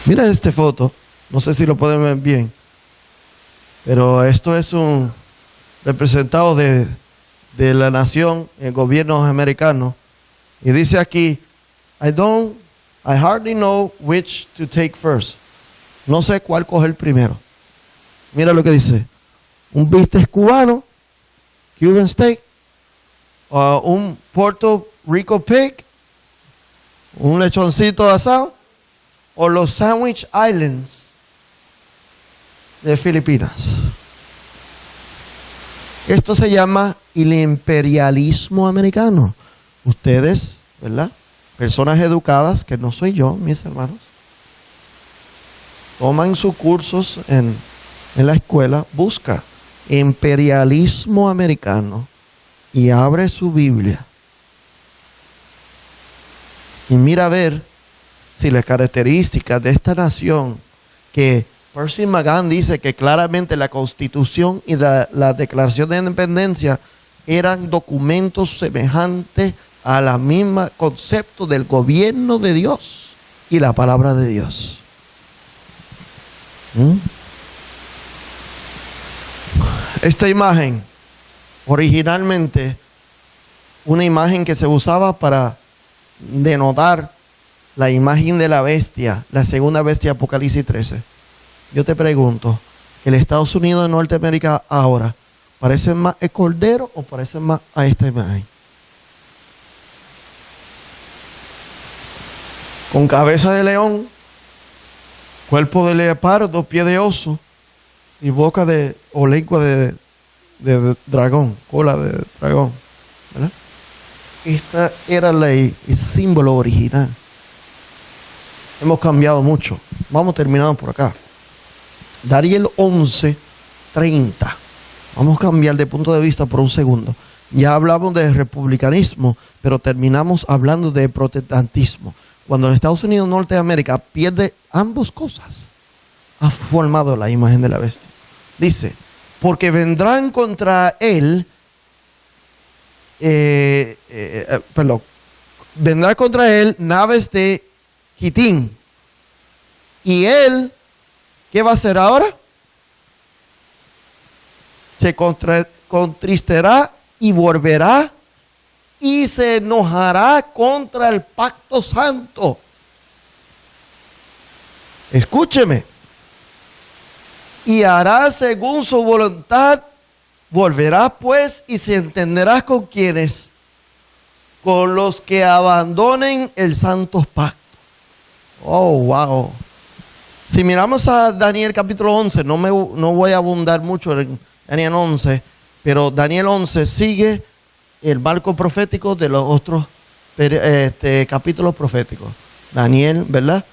A: Mira esta foto, no sé si lo pueden ver bien, pero esto es un representado de la nación, el gobierno americano, y dice aquí, I hardly know which to take first. No sé cuál coger primero. Mira lo que dice, un bistec cubano, Cuban steak, un Puerto Rico pig, un lechoncito asado, o los Sandwich Islands de Filipinas. Esto se llama el imperialismo americano. Ustedes, ¿verdad? Personas educadas, que no soy yo, mis hermanos, toman sus cursos en la escuela, busca imperialismo americano y abre su Biblia y mira a ver si las características de esta nación, que Percy McGann dice que claramente la Constitución y la Declaración de Independencia eran documentos semejantes a la misma concepto del gobierno de Dios y la palabra de Dios. Esta imagen, originalmente, una imagen que se usaba para denotar la imagen de la bestia, la segunda bestia, Apocalipsis 13. Yo te pregunto, ¿el Estados Unidos de Norteamérica ahora parece más el cordero o parece más a esta imagen? Con cabeza de león, cuerpo de leopardo, pie de oso y boca o lengua de dragón, cola de dragón, ¿verdad? Esta era el símbolo original. Hemos cambiado mucho. Vamos terminando por acá. Daniel 11:30. Vamos a cambiar de punto de vista por un segundo. Ya hablamos de republicanismo, pero terminamos hablando de protestantismo. Cuando los Estados Unidos de Norteamérica pierde ambas cosas, ha formado la imagen de la bestia. Dice, porque vendrán contra él, vendrá contra él naves de Quitín. Y él, ¿qué va a hacer ahora? Se contristará y volverá y se enojará contra el pacto santo. Escúcheme. Y hará según su voluntad. Volverá pues y se entenderá con quienes, con los que abandonen el santo pacto. Oh, wow. Si miramos a Daniel capítulo 11, no voy a abundar mucho en Daniel 11, pero Daniel 11 sigue el marco profético de los otros capítulos proféticos. Daniel, ¿verdad?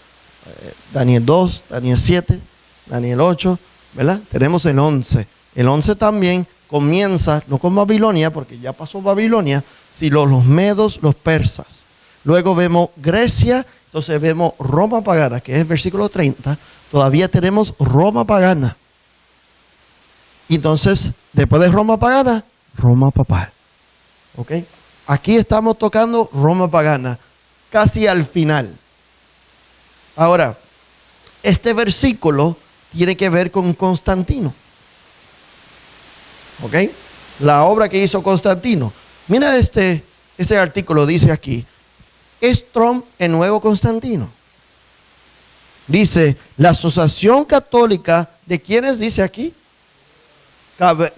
A: Daniel 2, Daniel 7, Daniel 8, ¿verdad? Tenemos el 11. El 11 también comienza, no con Babilonia, porque ya pasó Babilonia, sino los medos, los persas. Luego vemos Grecia, entonces vemos Roma pagana, que es el versículo 30. Todavía tenemos Roma pagana. Y entonces, después de Roma pagana, Roma papal. ¿Ok? Aquí estamos tocando Roma pagana, casi al final. Ahora, este versículo tiene que ver con Constantino. ¿Ok? La obra que hizo Constantino. Mira este artículo, dice aquí. ¿Es Trump el nuevo Constantino? Dice, la Asociación Católica, ¿de quiénes dice aquí?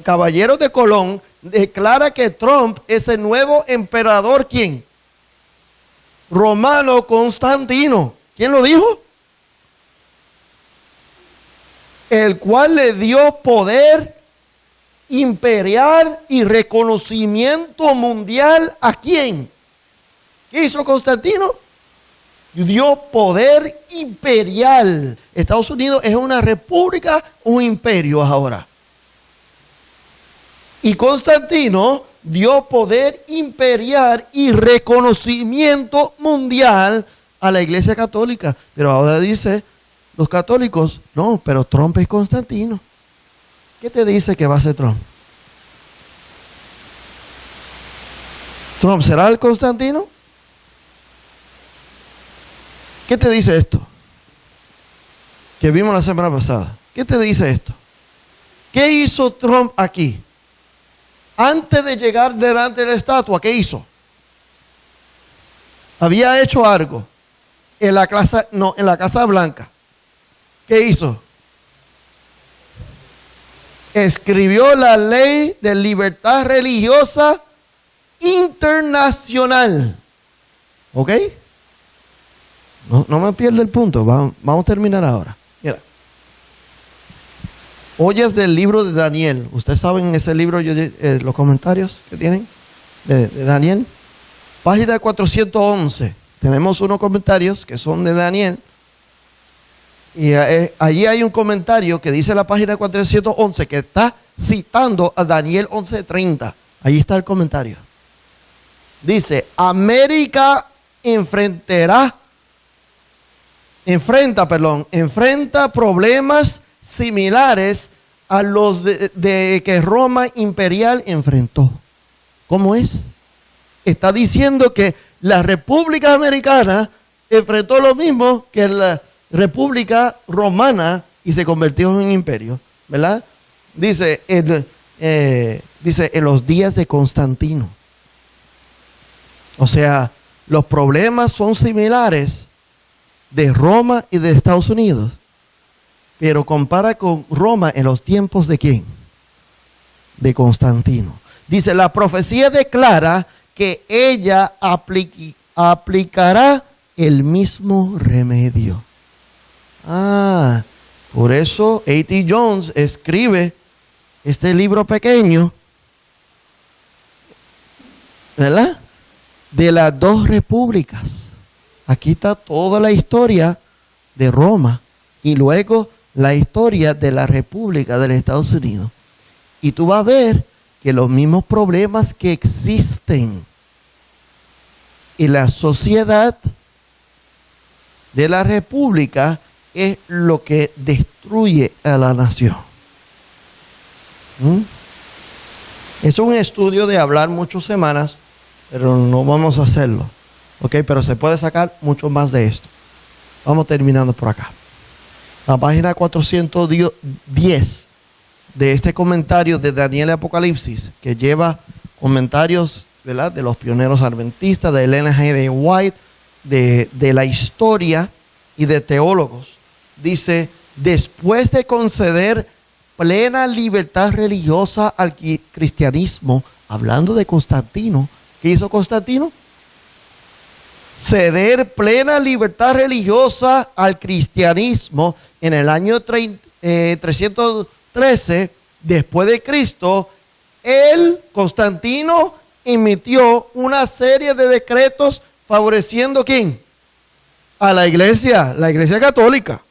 A: Caballeros de Colón, declara que Trump es el nuevo emperador, ¿quién? Romano Constantino. ¿Quién lo dijo? El cual le dio poder imperial y reconocimiento mundial. ¿A quién? ¿Qué hizo Constantino? Dio poder imperial. Estados Unidos es una república, un imperio ahora. Y Constantino dio poder imperial y reconocimiento mundial a la Iglesia Católica. Pero ahora dice los católicos, no, pero Trump es Constantino. ¿Qué te dice que va a ser Trump? ¿Trump será el Constantino? ¿Qué te dice esto? Que vimos la semana pasada. ¿Qué te dice esto? ¿Qué hizo Trump aquí? Antes de llegar delante de la estatua, ¿qué hizo? Había hecho algo en la Casa Blanca. ¿Qué hizo? Escribió la ley de libertad religiosa internacional. ¿Ok? No me pierda el punto. Vamos a terminar ahora. Mira. Oyes del libro de Daniel. ¿Ustedes saben ese libro, los comentarios que tienen de Daniel? Página 411. Tenemos unos comentarios que son de Daniel. Y allí hay un comentario que dice la página 411 que está citando a Daniel 11:30. Ahí está el comentario. Dice, América enfrenta problemas similares a los de que Roma imperial enfrentó. ¿Cómo es? Está diciendo que la República Americana enfrentó lo mismo que la República Romana y se convirtió en imperio, ¿verdad? Dice en los días de Constantino. O sea, los problemas son similares de Roma y de Estados Unidos, pero compara con Roma en los tiempos de ¿quién? De Constantino. Dice, la profecía declara que ella aplicará el mismo remedio. Por eso A.T. Jones escribe este libro pequeño, ¿verdad? De las dos repúblicas. Aquí está toda la historia de Roma y luego la historia de la República de los Estados Unidos. Y tú vas a ver que los mismos problemas que existen en la sociedad de la República es lo que destruye a la nación. Es un estudio de hablar muchas semanas, pero no vamos a hacerlo. ¿Ok? Pero se puede sacar mucho más de esto. Vamos terminando por acá. La página 410 de este comentario de Daniel Apocalipsis, que lleva comentarios, ¿verdad?, de los pioneros adventistas, de Elena G. de White, de la historia y de teólogos. Dice, después de conceder plena libertad religiosa al cristianismo, hablando de Constantino, ¿qué hizo Constantino? Ceder plena libertad religiosa al cristianismo en el año 313 después de Cristo. Constantino emitió una serie de decretos favoreciendo ¿quién? A la iglesia católica.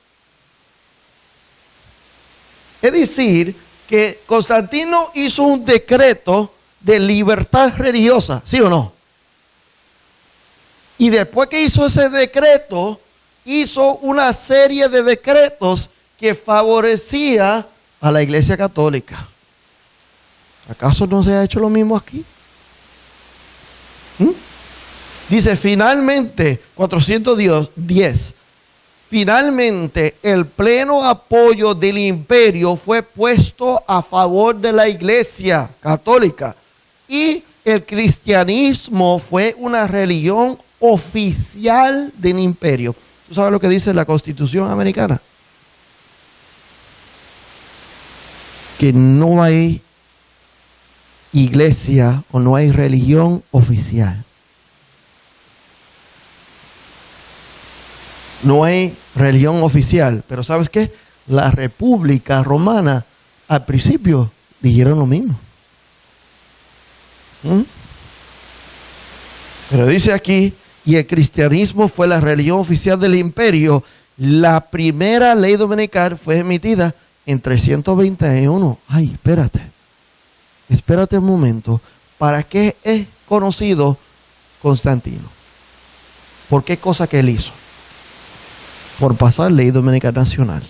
A: Es decir, que Constantino hizo un decreto de libertad religiosa, ¿sí o no? Y después que hizo ese decreto, hizo una serie de decretos que favorecía a la iglesia católica. ¿Acaso no se ha hecho lo mismo aquí? Dice, finalmente, 410, finalmente el pleno apoyo del imperio fue puesto a favor de la iglesia católica y el cristianismo fue una religión oficial del imperio. ¿Tú sabes lo que dice la Constitución americana? Que no hay iglesia o no hay religión oficial. No hay religión oficial, pero ¿sabes qué? La República Romana al principio dijeron lo mismo. Pero dice aquí, y el cristianismo fue la religión oficial del imperio. La primera ley dominical fue emitida en 321. Ay, espérate un momento. ¿Para qué es conocido Constantino? ¿Por qué cosa que él hizo? Por pasar ley dominical nacional.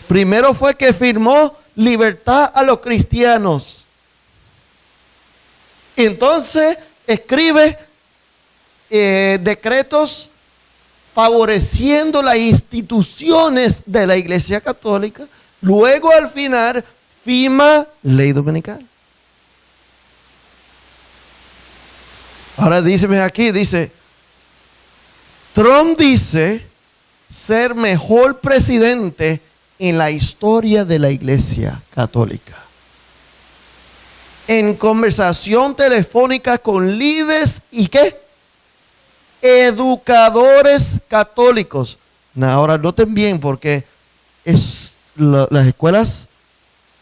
A: Primero fue que firmó libertad a los cristianos. Entonces escribe decretos favoreciendo las instituciones de la Iglesia Católica. Luego al final firma ley dominical. Ahora díceme aquí, dice, Trump dice ser mejor presidente en la historia de la Iglesia Católica. En conversación telefónica con líderes y ¿qué? Educadores católicos. Ahora noten bien porque las escuelas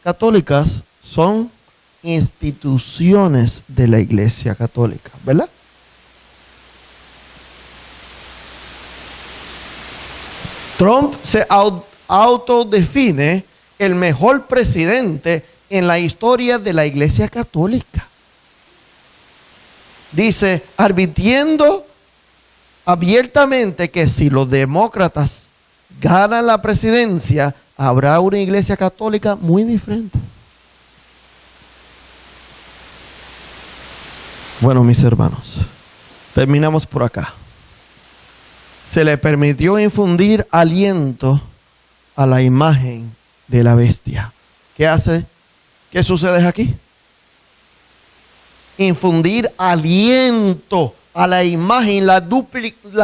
A: católicas son instituciones de la Iglesia Católica, ¿verdad? Trump se autodefine el mejor presidente en la historia de la Iglesia Católica. Dice, advirtiendo abiertamente que si los demócratas ganan la presidencia, habrá una Iglesia Católica muy diferente. Bueno, mis hermanos, terminamos por acá. Se le permitió infundir aliento a la imagen de la bestia. ¿Qué hace? ¿Qué sucede aquí? Infundir aliento a la imagen, la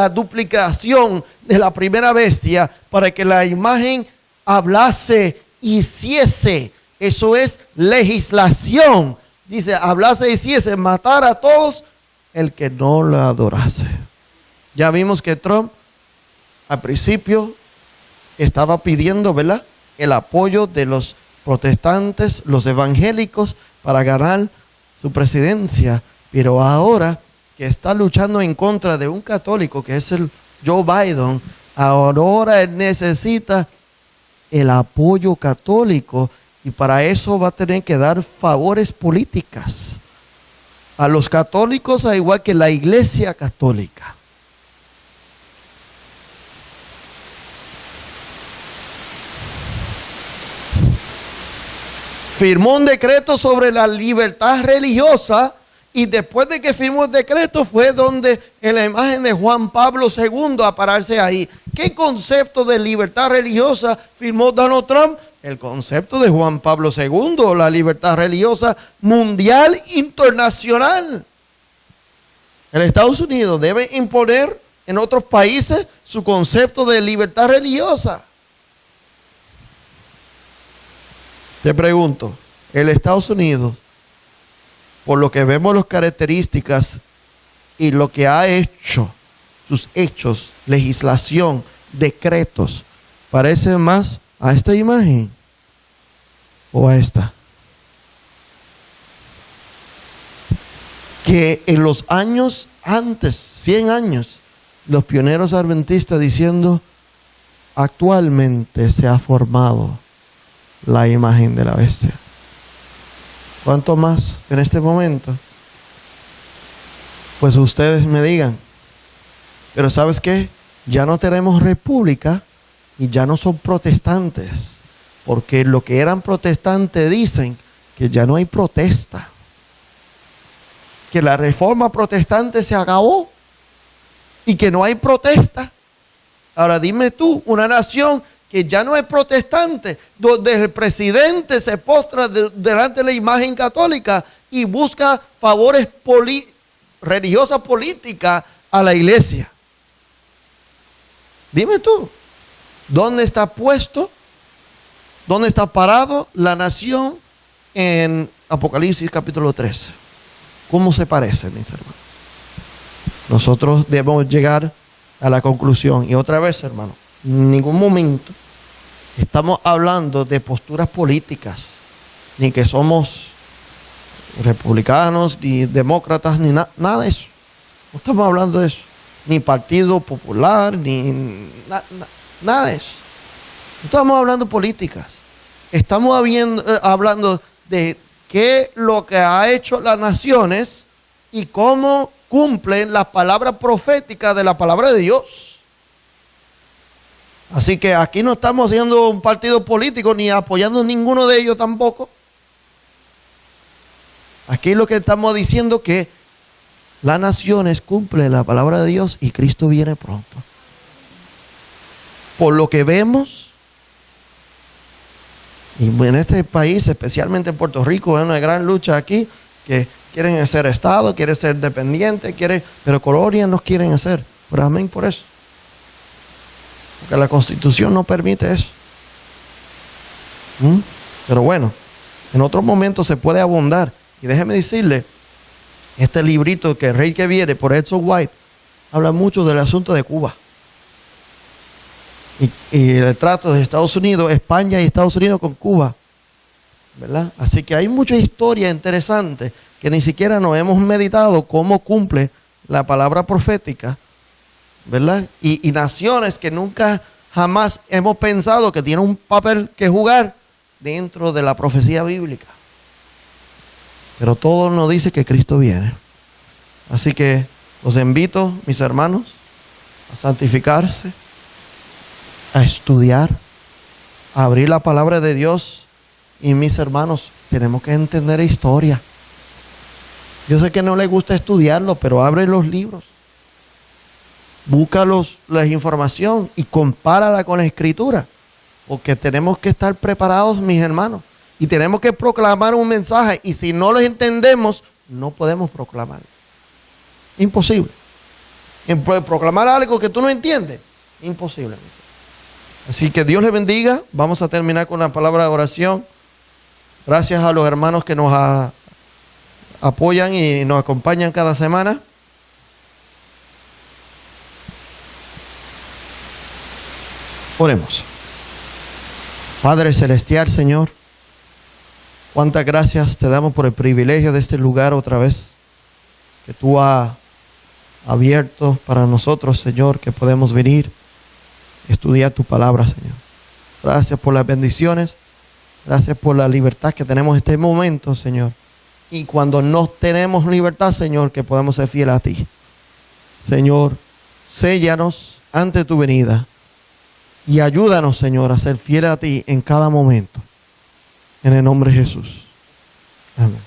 A: duplicación de la primera bestia para que la imagen hablase, hiciese. Eso es legislación. Dice, hablase, hiciese, matar a todos el que no la adorase. Ya vimos que Trump al principio estaba pidiendo, ¿verdad?, el apoyo de los protestantes, los evangélicos, para ganar su presidencia. Pero ahora que está luchando en contra de un católico, que es el Joe Biden, ahora él necesita el apoyo católico y para eso va a tener que dar favores políticas a los católicos, al igual que la Iglesia Católica. Firmó un decreto sobre la libertad religiosa y después de que firmó el decreto fue donde en la imagen de Juan Pablo II a pararse ahí. ¿Qué concepto de libertad religiosa firmó Donald Trump? El concepto de Juan Pablo II, la libertad religiosa mundial internacional. El Estados Unidos debe imponer en otros países su concepto de libertad religiosa. Te pregunto, el Estados Unidos, por lo que vemos las características y lo que ha hecho, sus hechos, legislación, decretos, ¿parece más a esta imagen o a esta? Que en los años antes, 100 años, los pioneros adventistas diciendo, actualmente se ha formado la imagen de la bestia. ¿Cuánto más en este momento? Pues ustedes me digan. Pero ¿sabes qué? Ya no tenemos república y ya no son protestantes. Porque lo que eran protestantes dicen que ya no hay protesta. Que la reforma protestante se acabó y que no hay protesta. Ahora dime tú, una nación que ya no es protestante, donde el presidente se postra delante de la imagen católica y busca favores religiosa política a la iglesia. Dime tú, ¿dónde está puesto? ¿Dónde está parado la nación en Apocalipsis capítulo 13? ¿Cómo se parece, mis hermanos? Nosotros debemos llegar a la conclusión. Y otra vez, hermano, en ningún momento estamos hablando de posturas políticas. ni que somos republicanos, ni demócratas, ni nada de eso. No estamos hablando de eso. Ni Partido Popular, ni nada de eso. No estamos hablando de políticas. Estamos hablando de qué lo que ha hecho las naciones y cómo cumplen las palabras proféticas de la palabra de Dios. Así que aquí no estamos haciendo un partido político ni apoyando ninguno de ellos tampoco. Aquí lo que estamos diciendo es que las naciones cumplen la palabra de Dios y Cristo viene pronto. Por lo que vemos, y en este país, especialmente en Puerto Rico, hay una gran lucha aquí, que quieren ser Estado, quieren ser independiente, pero colonias no quieren hacer. Pero amén por eso. Porque la Constitución no permite eso. Pero bueno, en otros momentos se puede abundar. Y déjeme decirle, este librito que El Rey que Viene, por Edson White, habla mucho del asunto de Cuba. Y el trato de Estados Unidos, España y Estados Unidos con Cuba, ¿verdad? Así que hay mucha historia interesante que ni siquiera nos hemos meditado cómo cumple la palabra profética, ¿verdad? Y naciones que nunca jamás hemos pensado que tienen un papel que jugar dentro de la profecía bíblica. Pero todo nos dice que Cristo viene. Así que los invito, mis hermanos, a santificarse, a estudiar, a abrir la palabra de Dios. Y mis hermanos, tenemos que entender historia. Yo sé que no les gusta estudiarlo, pero abre los libros. Busca la información y compárala con la Escritura. Porque tenemos que estar preparados, mis hermanos. Y tenemos que proclamar un mensaje. Y si no lo entendemos, no podemos proclamar. Imposible. Proclamar algo que tú no entiendes, imposible. Así que Dios les bendiga. Vamos a terminar con una palabra de oración. Gracias a los hermanos que nos apoyan y nos acompañan cada semana. Oremos. Padre Celestial, Señor, cuántas gracias te damos por el privilegio de este lugar otra vez, que tú has abierto para nosotros, Señor, que podemos venir a estudiar tu palabra, Señor. Gracias por las bendiciones, gracias por la libertad que tenemos en este momento, Señor. Y cuando no tenemos libertad, Señor, que podamos ser fieles a ti. Señor, séllanos ante tu venida y ayúdanos, Señor, a ser fieles a ti en cada momento. En el nombre de Jesús. Amén.